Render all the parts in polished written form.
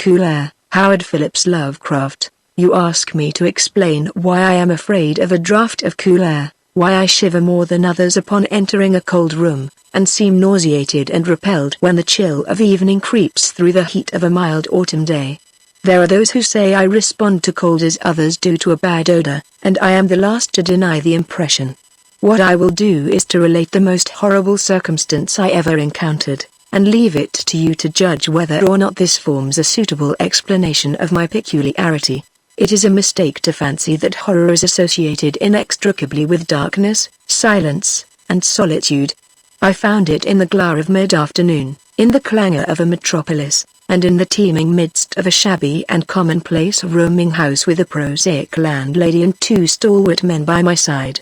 cool air. Howard Phillips. Lovecraft. You ask me to explain why I am afraid of a draught of cool air, why I shiver more than others upon entering a cold room, and seem nauseated and repelled when the chill of evening creeps through the heat of a mild autumn day. There are those who say I respond to cold as others do to a bad odor, and I am the last to deny the impression. What I will do is to relate the most horrible circumstance I ever encountered, and leave it to you to judge whether or not this forms a suitable explanation of my peculiarity. It is a mistake to fancy that horror is associated inextricably with darkness, silence, and solitude. I found it in the glare of mid-afternoon, in the clangor of a metropolis, and in the teeming midst of a shabby and commonplace rooming house with a prosaic landlady and two stalwart men by my side.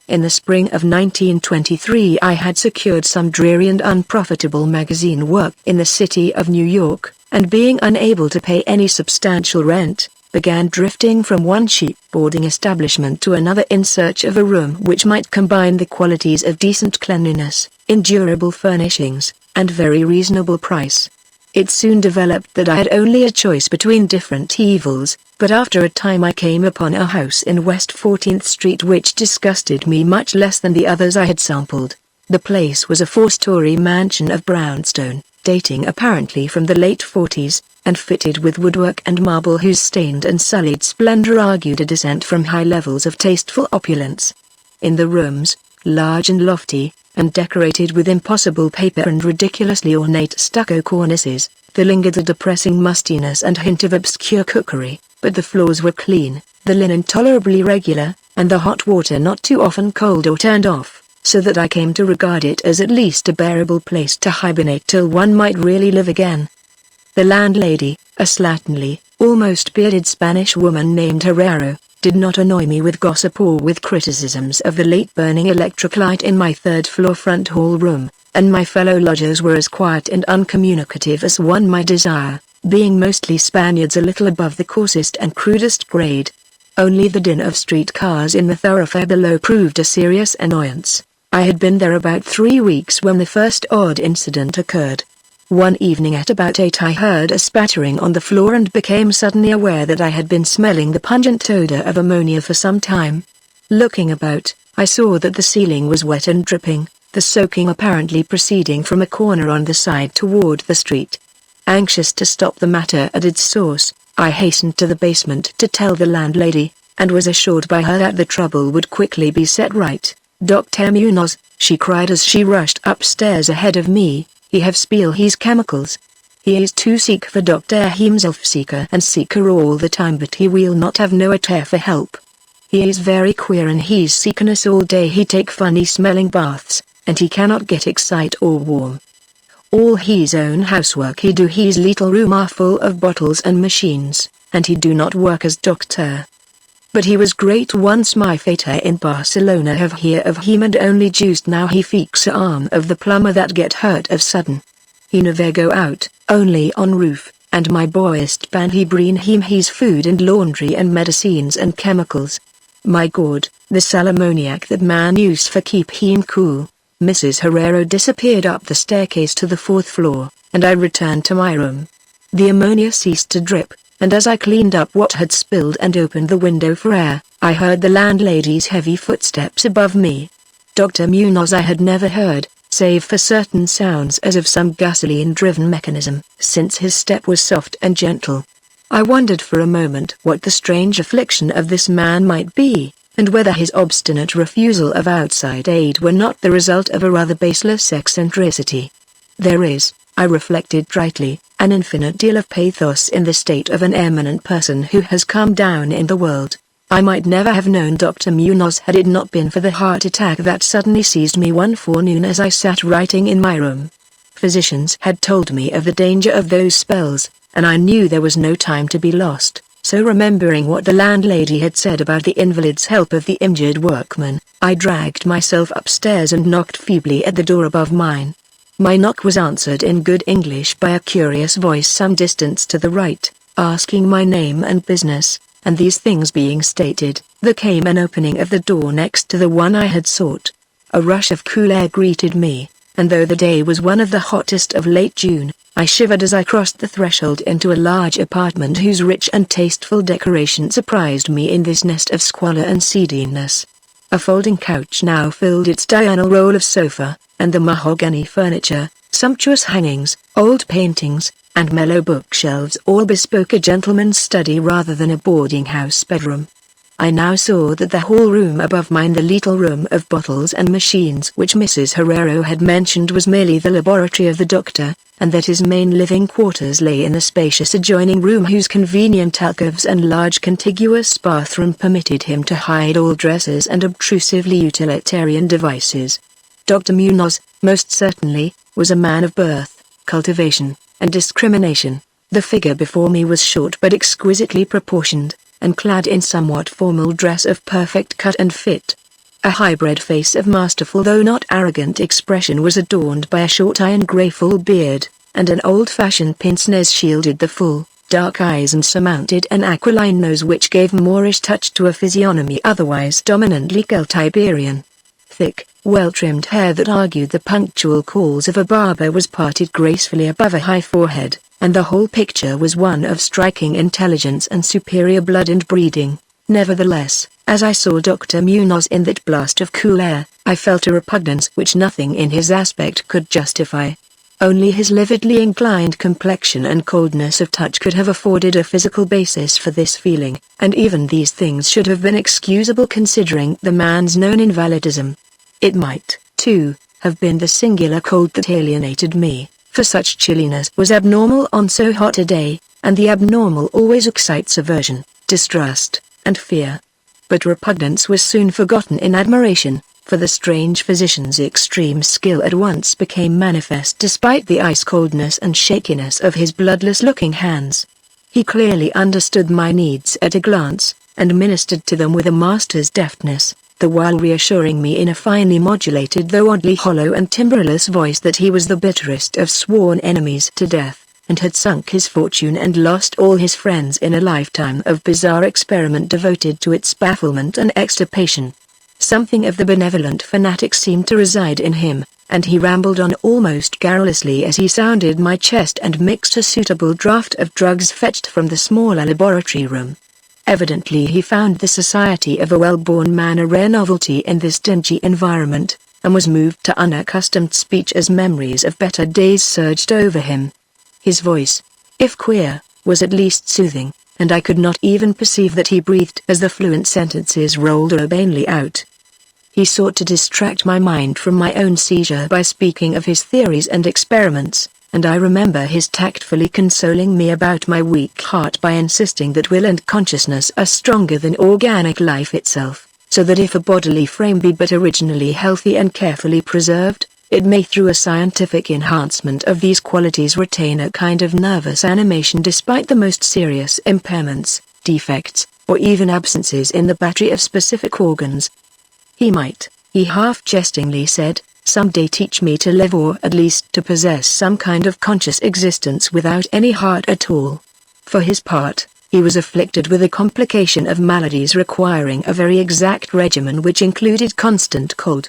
In the spring of 1923 I had secured some dreary and unprofitable magazine work in the city of New York, and being unable to pay any substantial rent, began drifting from one cheap boarding establishment to another in search of a room which might combine the qualities of decent cleanliness, endurable furnishings, and very reasonable price. It soon developed that I had only a choice between different evils, but after a time I came upon a house in West 14th Street which disgusted me much less than the others I had sampled. The place was a 4-story mansion of brownstone, dating apparently from the late 40s, and fitted with woodwork and marble whose stained and sullied splendor argued a descent from high levels of tasteful opulence. In the rooms, large and lofty, and decorated with impossible paper and ridiculously ornate stucco cornices, there lingered a depressing mustiness and hint of obscure cookery, but the floors were clean, the linen tolerably regular, and the hot water not too often cold or turned off, so that I came to regard it as at least a bearable place to hibernate till one might really live again. The landlady, a slatternly, almost bearded Spanish woman named Herrero, did not annoy me with gossip or with criticisms of the late burning electric light in my third-floor front hall room, and my fellow lodgers were as quiet and uncommunicative as one might desire, being mostly Spaniards a little above the coarsest and crudest grade. Only the din of street cars in the thoroughfare below proved a serious annoyance. I had been there about 3 weeks when the first odd incident occurred. One evening at about 8 I heard a spattering on the floor and became suddenly aware that I had been smelling the pungent odor of ammonia for some time. Looking about, I saw that the ceiling was wet and dripping, the soaking apparently proceeding from a corner on the side toward the street. Anxious to stop the matter at its source, I hastened to the basement to tell the landlady, and was assured by her that the trouble would quickly be set right. "Dr. Munoz," she cried as she rushed upstairs ahead of me, "he have spill his chemicals. He is too sick for doctor himself, sicker and sicker all the time, but he will not have no attack for help. He is very queer and he's sickness all day. He take funny smelling baths, and he cannot get excite or warm. All his own housework he do. His little room are full of bottles and machines, and he do not work as doctor. But he was great once. My fata in Barcelona have hear of him, and only just now he fix a arm of the plumber that get hurt of sudden. He never go out, only on roof, and my boyest ban he bring him his food and laundry and medicines and chemicals. My God, the salamoniac that man use for keep him cool." Mrs. Herrero disappeared up the staircase to the 4th floor, and I returned to my room. The ammonia ceased to drip, and as I cleaned up what had spilled and opened the window for air, I heard the landlady's heavy footsteps above me. Dr. Munoz I had never heard, save for certain sounds as of some gasoline-driven mechanism, since his step was soft and gentle. I wondered for a moment what the strange affliction of this man might be, and whether his obstinate refusal of outside aid were not the result of a rather baseless eccentricity. There is, I reflected tritely, an infinite deal of pathos in the state of an eminent person who has come down in the world. I might never have known Dr. Munoz had it not been for the heart attack that suddenly seized me one forenoon as I sat writing in my room. Physicians had told me of the danger of those spells, and I knew there was no time to be lost. So remembering what the landlady had said about the invalid's help of the injured workman, I dragged myself upstairs and knocked feebly at the door above mine. My knock was answered in good English by a curious voice some distance to the right, asking my name and business, and these things being stated, there came an opening of the door next to the one I had sought. A rush of cool air greeted me, and though the day was one of the hottest of late June, I shivered as I crossed the threshold into a large apartment whose rich and tasteful decoration surprised me in this nest of squalor and seediness. A folding couch now filled its diurnal role of sofa, and the mahogany furniture, sumptuous hangings, old paintings, and mellow bookshelves all bespoke a gentleman's study rather than a boarding-house bedroom. I now saw that the hall room above mine, the little room of bottles and machines which Mrs. Herrero had mentioned, was merely the laboratory of the doctor, and that his main living quarters lay in the spacious adjoining room whose convenient alcoves and large contiguous bathroom permitted him to hide all dressers and obtrusively utilitarian devices. Dr. Munoz, most certainly, was a man of birth, cultivation, and discrimination. The figure before me was short but exquisitely proportioned, and clad in somewhat formal dress of perfect cut and fit. A hybrid face of masterful though not arrogant expression was adorned by a short iron grey full beard, and an old-fashioned pince-nez shielded the full, dark eyes and surmounted an aquiline nose which gave Moorish touch to a physiognomy otherwise dominantly Celtiberian. Thick, well-trimmed hair that argued the punctual calls of a barber was parted gracefully above a high forehead, and the whole picture was one of striking intelligence and superior blood and breeding. Nevertheless, as I saw Dr. Munoz in that blast of cool air, I felt a repugnance which nothing in his aspect could justify. Only his lividly inclined complexion and coldness of touch could have afforded a physical basis for this feeling, and even these things should have been excusable considering the man's known invalidism. It might, too, have been the singular cold that alienated me, for such chilliness was abnormal on so hot a day, and the abnormal always excites aversion, distrust, and fear. But repugnance was soon forgotten in admiration, for the strange physician's extreme skill at once became manifest despite the ice-coldness and shakiness of his bloodless-looking hands. He clearly understood my needs at a glance, and ministered to them with a master's deftness, the while reassuring me in a finely modulated though oddly hollow and timbreless voice that he was the bitterest of sworn enemies to death, and had sunk his fortune and lost all his friends in a lifetime of bizarre experiment devoted to its bafflement and extirpation. Something of the benevolent fanatic seemed to reside in him, and he rambled on almost garrulously as he sounded my chest and mixed a suitable draught of drugs fetched from the smaller laboratory room. Evidently he found the society of a well-born man a rare novelty in this dingy environment, and was moved to unaccustomed speech as memories of better days surged over him. His voice, if queer, was at least soothing, and I could not even perceive that he breathed as the fluent sentences rolled urbanely out. He sought to distract my mind from my own seizure by speaking of his theories and experiments, and I remember his tactfully consoling me about my weak heart by insisting that will and consciousness are stronger than organic life itself, so that if a bodily frame be but originally healthy and carefully preserved, it may through a scientific enhancement of these qualities retain a kind of nervous animation despite the most serious impairments, defects, or even absences in the battery of specific organs. He might, he half-jestingly said, some day teach me to live, or at least to possess some kind of conscious existence without any heart at all. For his part, he was afflicted with a complication of maladies requiring a very exact regimen which included constant cold.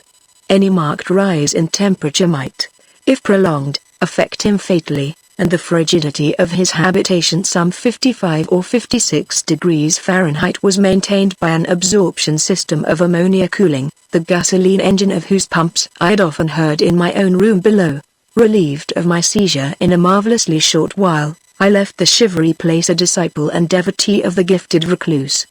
Any marked rise in temperature might, if prolonged, affect him fatally, and the frigidity of his habitation, some 55 or 56 degrees Fahrenheit, was maintained by an absorption system of ammonia cooling, the gasoline engine of whose pumps I had often heard in my own room below. Relieved of my seizure in a marvelously short while, I left the shivery place a disciple and devotee of the gifted recluse.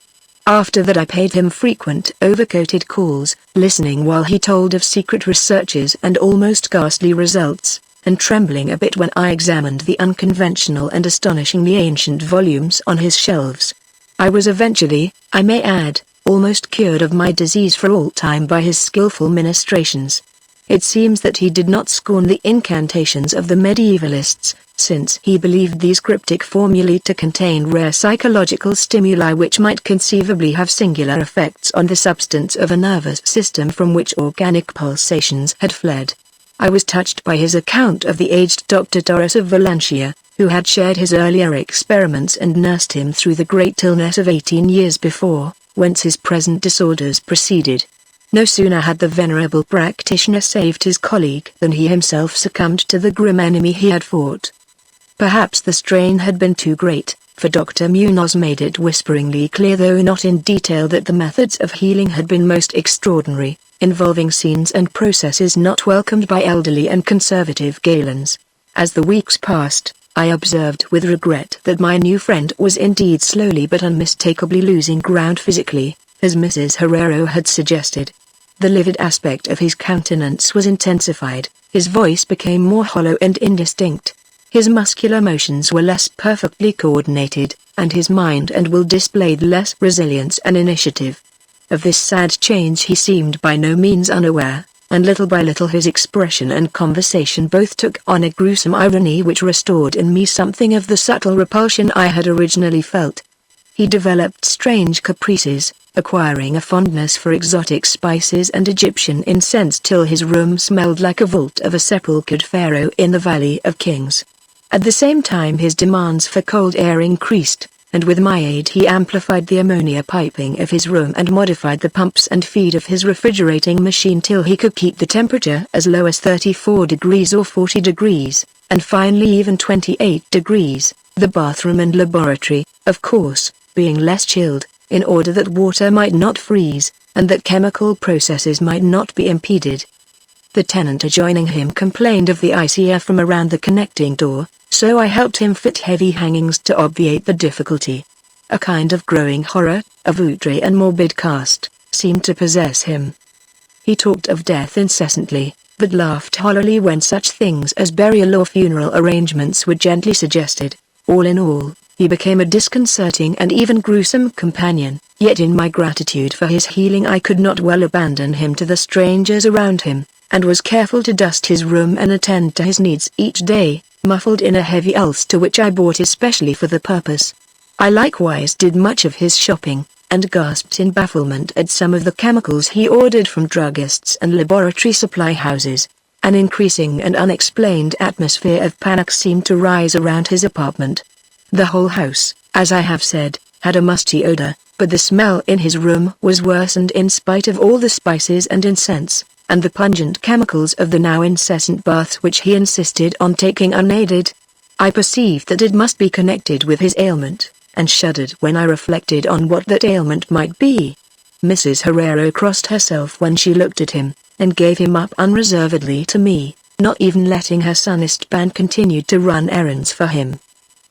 After that I paid him frequent overcoated calls, listening while he told of secret researches and almost ghastly results, and trembling a bit when I examined the unconventional and astonishingly ancient volumes on his shelves. I was eventually, I may add, almost cured of my disease for all time by his skillful ministrations. It seems that he did not scorn the incantations of the medievalists, since he believed these cryptic formulae to contain rare psychological stimuli which might conceivably have singular effects on the substance of a nervous system from which organic pulsations had fled. I was touched by his account of the aged Dr. Torres of Valencia, who had shared his earlier experiments and nursed him through the great illness of 18 years before, whence his present disorders proceeded. No sooner had the venerable practitioner saved his colleague than he himself succumbed to the grim enemy he had fought. Perhaps the strain had been too great, for Dr. Munoz made it whisperingly clear, though not in detail, that the methods of healing had been most extraordinary, involving scenes and processes not welcomed by elderly and conservative Galens. As the weeks passed, I observed with regret that my new friend was indeed slowly but unmistakably losing ground physically, as Mrs. Herrero had suggested. The livid aspect of his countenance was intensified, his voice became more hollow and indistinct. His muscular motions were less perfectly coordinated, and his mind and will displayed less resilience and initiative. Of this sad change he seemed by no means unaware, and little by little his expression and conversation both took on a gruesome irony which restored in me something of the subtle repulsion I had originally felt. He developed strange caprices, acquiring a fondness for exotic spices and Egyptian incense till his room smelled like a vault of a sepulchred pharaoh in the Valley of Kings. At the same time his demands for cold air increased, and with my aid he amplified the ammonia piping of his room and modified the pumps and feed of his refrigerating machine till he could keep the temperature as low as 34 degrees or 40 degrees, and finally even 28 degrees, the bathroom and laboratory, of course, being less chilled, in order that water might not freeze, and that chemical processes might not be impeded. The tenant adjoining him complained of the icy air from around the connecting door, so I helped him fit heavy hangings to obviate the difficulty. A kind of growing horror, of outre and morbid cast, seemed to possess him. He talked of death incessantly, but laughed hollowly when such things as burial or funeral arrangements were gently suggested. All in all, he became a disconcerting and even gruesome companion, yet in my gratitude for his healing I could not well abandon him to the strangers around him, and was careful to dust his room and attend to his needs each day, muffled in a heavy ulster which I bought especially for the purpose. I likewise did much of his shopping, and gasped in bafflement at some of the chemicals he ordered from druggists and laboratory supply houses. An increasing and unexplained atmosphere of panic seemed to rise around his apartment. The whole house, as I have said, had a musty odor, but the smell in his room was worsened in spite of all the spices and incense, and the pungent chemicals of the now incessant baths which he insisted on taking unaided. I perceived that it must be connected with his ailment, and shuddered when I reflected on what that ailment might be. Mrs. Herrero crossed herself when she looked at him, and gave him up unreservedly to me, not even letting her son Esteban continue to run errands for him.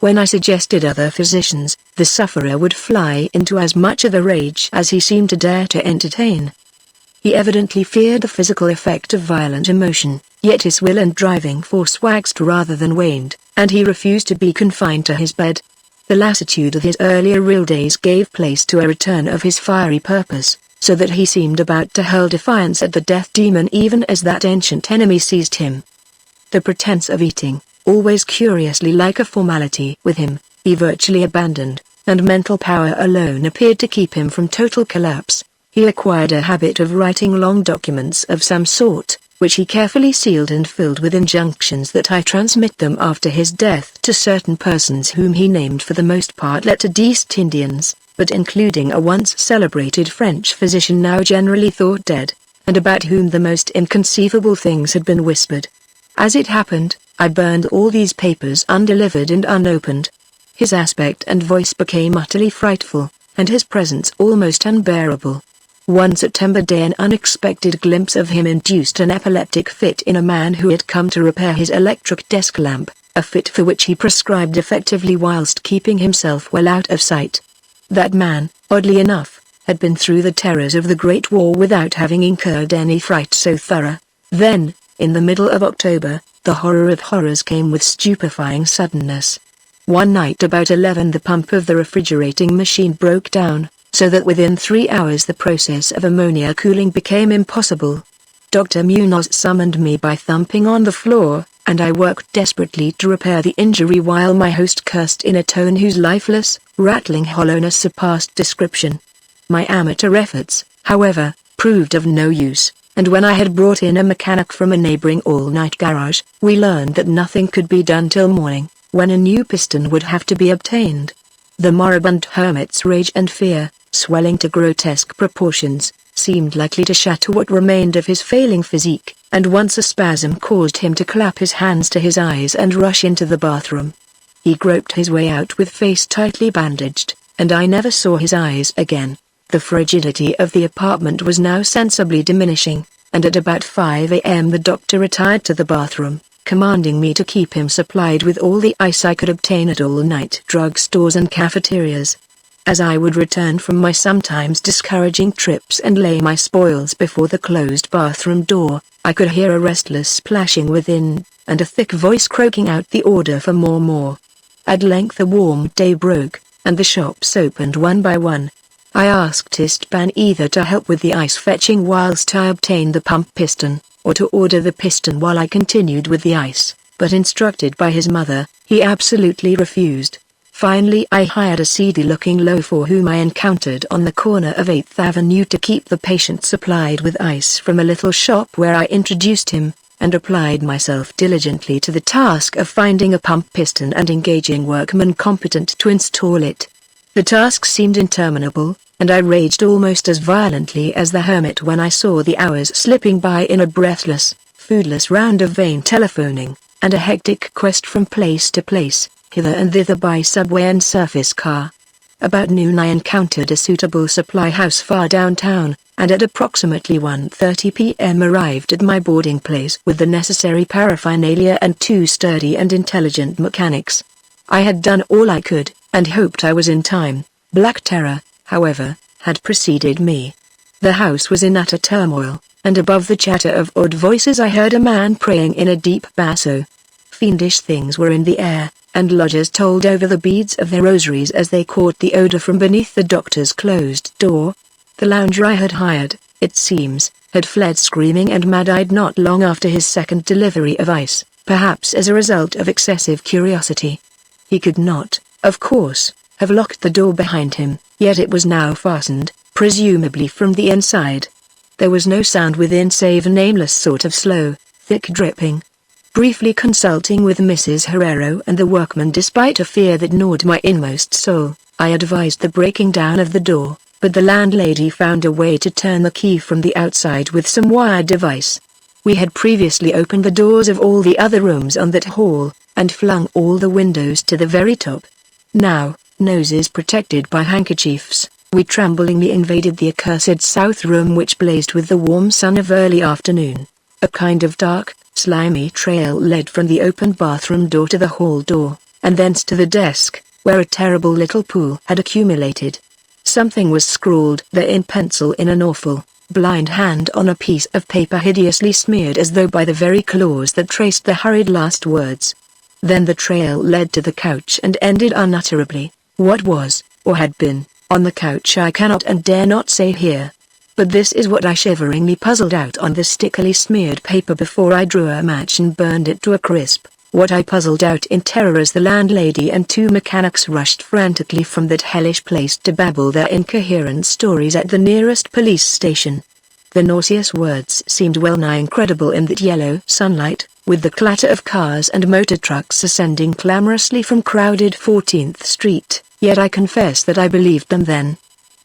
When I suggested other physicians, the sufferer would fly into as much of a rage as he seemed to dare to entertain. He evidently feared the physical effect of violent emotion, yet his will and driving force waxed rather than waned, and he refused to be confined to his bed. The lassitude of his earlier real days gave place to a return of his fiery purpose, so that he seemed about to hurl defiance at the death demon even as that ancient enemy seized him. The pretense of eating, always curiously like a formality with him, he virtually abandoned, and mental power alone appeared to keep him from total collapse. He acquired a habit of writing long documents of some sort, which he carefully sealed and filled with injunctions that I transmit them after his death to certain persons whom he named for the most part lettered East Indians, but including a once celebrated French physician now generally thought dead, and about whom the most inconceivable things had been whispered. As it happened, I burned all these papers undelivered and unopened. His aspect and voice became utterly frightful, and his presence almost unbearable. One September day an unexpected glimpse of him induced an epileptic fit in a man who had come to repair his electric desk lamp, a fit for which he prescribed effectively whilst keeping himself well out of sight. That man, oddly enough, had been through the terrors of the Great War without having incurred any fright so thorough. Then, in the middle of October, the horror of horrors came with stupefying suddenness. One night about 11 the pump of the refrigerating machine broke down, so that within 3 hours the process of ammonia cooling became impossible. Dr. Munoz summoned me by thumping on the floor, and I worked desperately to repair the injury while my host cursed in a tone whose lifeless, rattling hollowness surpassed description. My amateur efforts, however, proved of no use, and when I had brought in a mechanic from a neighboring all-night garage, we learned that nothing could be done till morning, when a new piston would have to be obtained. The moribund hermit's rage and fear, swelling to grotesque proportions, seemed likely to shatter what remained of his failing physique, and once a spasm caused him to clap his hands to his eyes and rush into the bathroom. He groped his way out with face tightly bandaged, and I never saw his eyes again. The frigidity of the apartment was now sensibly diminishing, and at about 5 a.m. the doctor retired to the bathroom, commanding me to keep him supplied with all the ice I could obtain at all-night drugstores and cafeterias. As I would return from my sometimes discouraging trips and lay my spoils before the closed bathroom door, I could hear a restless splashing within, and a thick voice croaking out the order for more. At length a warm day broke, and the shops opened one by one. I asked Istvan either to help with the ice fetching whilst I obtained the pump piston, or to order the piston while I continued with the ice, but instructed by his mother, he absolutely refused. Finally I hired a seedy-looking loafer whom I encountered on the corner of 8th Avenue to keep the patient supplied with ice from a little shop where I introduced him, and applied myself diligently to the task of finding a pump piston and engaging workmen competent to install it. The task seemed interminable, and I raged almost as violently as the hermit when I saw the hours slipping by in a breathless, foodless round of vain telephoning, and a hectic quest from place to place, hither and thither by subway and surface car. About noon I encountered a suitable supply house far downtown, and at approximately 1:30 p.m. arrived at my boarding place with the necessary paraphernalia and 2 sturdy and intelligent mechanics. I had done all I could, and hoped I was in time. Black terror, however, had preceded me. The house was in utter turmoil, and above the chatter of odd voices I heard a man praying in a deep basso. Fiendish things were in the air, and lodgers told over the beads of their rosaries as they caught the odor from beneath the doctor's closed door. The lounger I had hired, it seems, had fled screaming and mad-eyed not long after his second delivery of ice, perhaps as a result of excessive curiosity. He could not, of course, have locked the door behind him, yet it was now fastened, presumably from the inside. There was no sound within save a nameless sort of slow, thick dripping. Briefly consulting with Mrs. Herrero and the workman despite a fear that gnawed my inmost soul, I advised the breaking down of the door, but the landlady found a way to turn the key from the outside with some wire device. We had previously opened the doors of all the other rooms on that hall, and flung all the windows to the very top. Now, noses protected by handkerchiefs, we tremblingly invaded the accursed south room which blazed with the warm sun of early afternoon. A kind of dark, slimy trail led from the open bathroom door to the hall door, and thence to the desk, where a terrible little pool had accumulated. Something was scrawled there in pencil in an awful, blind hand on a piece of paper hideously smeared as though by the very claws that traced the hurried last words. Then the trail led to the couch and ended unutterably. What was, or had been, on the couch I cannot and dare not say here. But this is what I shiveringly puzzled out on the stickily smeared paper before I drew a match and burned it to a crisp. What I puzzled out in terror as the landlady and 2 mechanics rushed frantically from that hellish place to babble their incoherent stories at the nearest police station. The nauseous words seemed well-nigh incredible in that yellow sunlight, with the clatter of cars and motor trucks ascending clamorously from crowded 14th Street, yet I confess that I believed them then.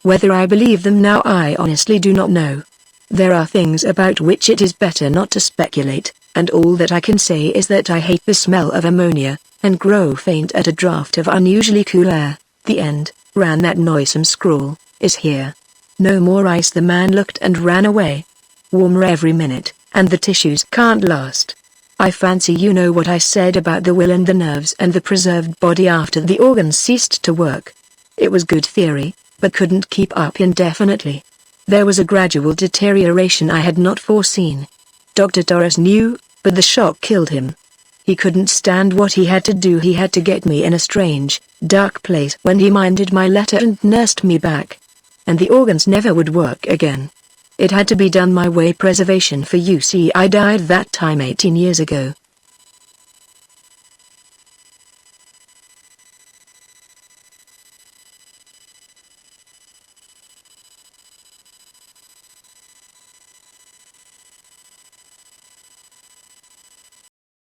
Whether I believe them now I honestly do not know. There are things about which it is better not to speculate, and all that I can say is that I hate the smell of ammonia, and grow faint at a draught of unusually cool air. The end, ran that noisome scrawl, is here. No more ice. The man looked and ran away. Warmer every minute, and the tissues can't last. I fancy you know what I said about the will and the nerves and the preserved body after the organs ceased to work. It was good theory, but couldn't keep up indefinitely. There was a gradual deterioration I had not foreseen. Dr. Torres knew, but the shock killed him. He couldn't stand what he had to do. He had to get me in a strange, dark place when he minded my letter and nursed me back. And the organs never would work again. It had to be done my way. Preservation, for you see I died that time 18 years ago,